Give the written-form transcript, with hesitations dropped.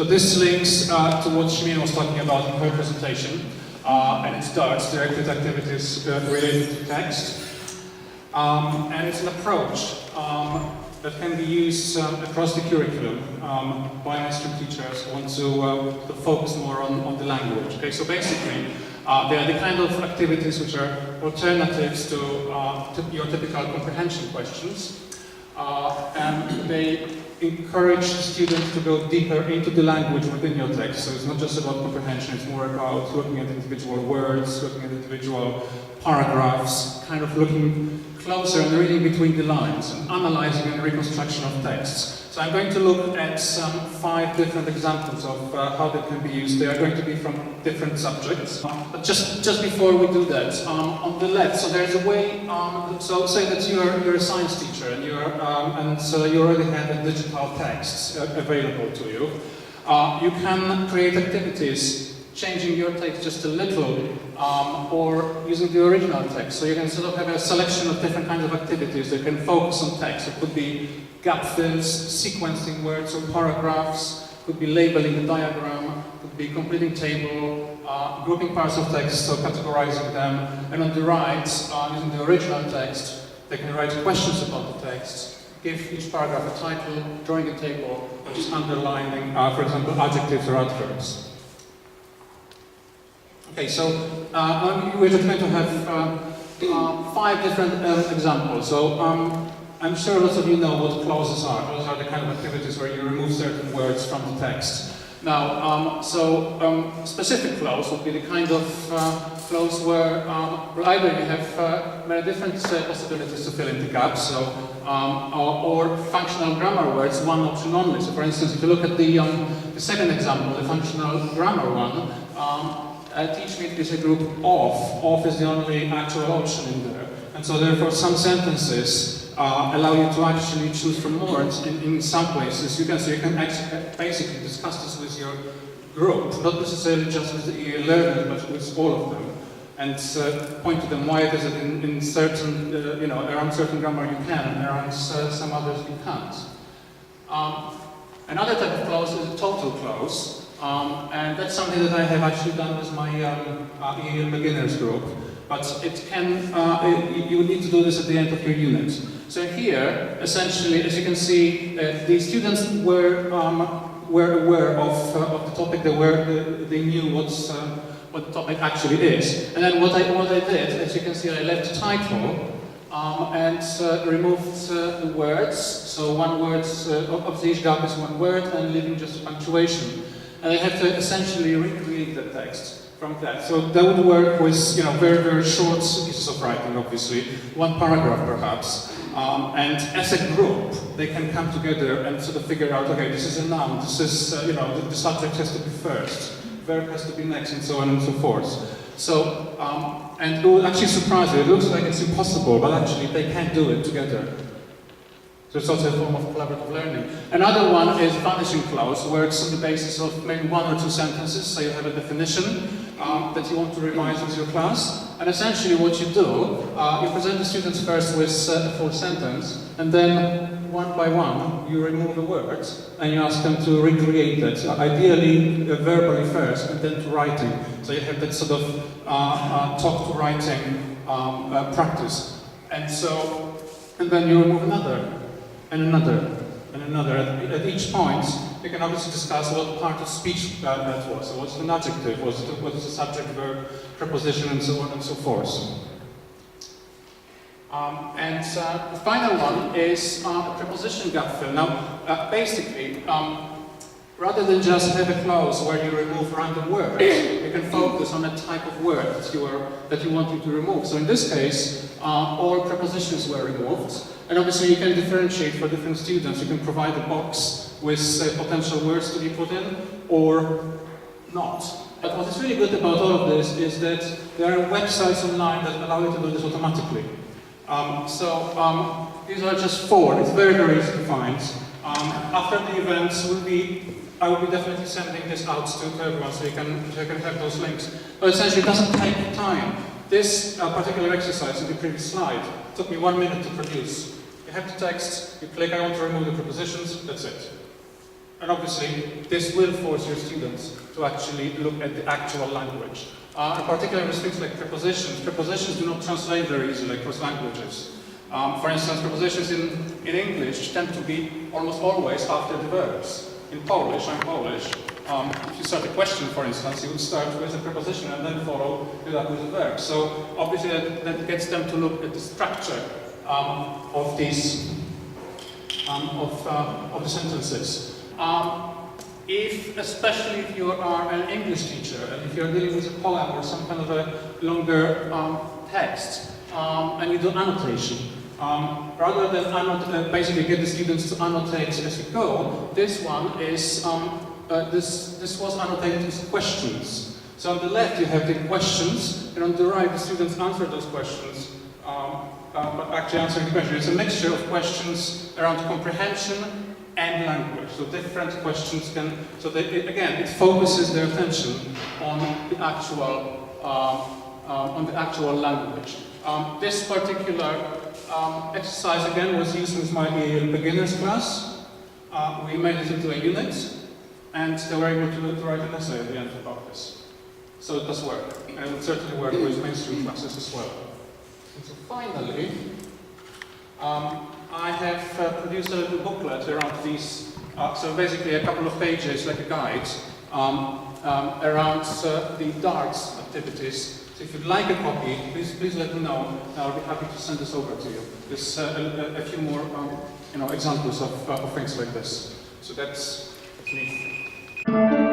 this links to what Shimeen was talking about in her presentation, and it starts directed activities related to text. And it's an approach that can be used across the curriculum by mainstream teachers who want to focus more on the language. Okay, so basically, they are the kind of activities which are alternatives to your typical comprehension questions, and they encourage students to go deeper into the language within your text. So it's not just about comprehension, it's more about looking at individual words, looking at individual paragraphs, kind of looking closer and reading between the lines and analyzing and reconstruction of texts. So I'm going to look at some 5 different examples of how they can be used. They are going to be from different subjects. But just before we do that, on the left, so there's a way, so say that you're a science teacher and so you already have a digital text available to you. You can create activities changing your text just a little, or using the original text. So you can sort of have a selection of different kinds of activities that can focus on text. It could be gap fills, sequencing words or paragraphs, could be labeling the diagram, could be completing table, grouping parts of text, so categorizing them. And on the right, using the original text, they can write questions about the text, give each paragraph a title, drawing a table, or just underlining, for example, adjectives or adverbs. Okay, so we're just going to have 5 different examples. So I'm sure lots of you know what clauses are. Those are the kind of activities where you remove certain words from the text. Now, specific clause would be the kind of clause where either you have many different possibilities to fill in the gaps, so, or functional grammar words, one option only. So, for instance, if you look at the second example, the functional grammar one, TeachMeet is a group of. Of is the only actual option in there. And so therefore some sentences allow you to actually choose from more. In some places you can actually basically discuss this with your group, not necessarily just with the EAL learners, but with all of them. And point to them why it is that in certain, around certain grammar you can, and around some others you can't. Another type of clause is a total clause. And that's something that I have actually done with my EAL beginners group. But it can, you would need to do this at the end of your unit. So here, essentially, as you can see, the students were aware of the topic. They knew what the topic actually is. And then what I did, as you can see, I left title and removed the words. So one word, obviously each gap is one word, and leaving just a punctuation. And I have to essentially recreate the text from that. So that would work with very, very short pieces of writing, obviously, one paragraph perhaps. And as a group, they can come together and sort of figure out, okay, this is a noun, this is, the subject has to be first, verb has to be next, and so on and so forth. So, and it will actually surprise you. It looks like it's impossible, but actually they can do it together. So it's also a form of collaborative learning. Another one is vanishing clause, where it's on the basis of maybe 1 or 2 sentences. So you have a definition that you want to revise with your class. And essentially what you do, you present the students first with a full sentence, and then one by one you remove the words and you ask them to recreate that. So ideally verbally first, and then to writing. So you have that sort of talk to writing practice. And then you remove another. And another, and another. At each point, you can obviously discuss what part of speech that was. So what's an adjective, what's the subject, verb, preposition, and so on and so forth. The final one is a preposition gap fill. Now, basically, rather than just have a clause where you remove random words, you can focus on a type of word that you want to remove. So in this case, all prepositions were removed. And obviously you can differentiate for different students. You can provide a box with potential words to be put in, or not. But what is really good about all of this is that there are websites online that allow you to do this automatically. These are just 4. It's very, very easy to find. After the event, I will be definitely sending this out to everyone so you can have those links. But essentially it doesn't take time. This particular exercise in the previous slide took me 1 minute to produce. You have the text, you click I want to remove the prepositions, that's it. And obviously, this will force your students to actually look at the actual language. In particular, with things like prepositions. Prepositions do not translate very easily across languages. For instance, prepositions in English tend to be almost always after the verbs. In Polish, I'm Polish, if you start a question, for instance, you would start with a preposition and then follow it up with a verb. So obviously that gets them to look at the structure of these of the sentences. Especially if you are an English teacher and if you're dealing with a poem or some kind of a longer text and you do annotation, rather than basically get the students to annotate as you go, this one is this was annotated with questions. So on the left you have the questions, and on the right the students answer those questions. But actually answering the question, it's a mixture of questions around comprehension and language. So different questions can, so again, it focuses their attention on the actual language. This particular exercise again was used with my EAL beginners class. We made it into a unit, and they were able to write an essay at the end about this. So it does work, and it would certainly work with mainstream classes as well. And so finally, I have produced a little booklet around these, so basically a couple of pages, like a guide, around the darts activities. So if you'd like a copy, please let me know, and I'll be happy to send this over to you. There's a few more examples of things like this. So that's me.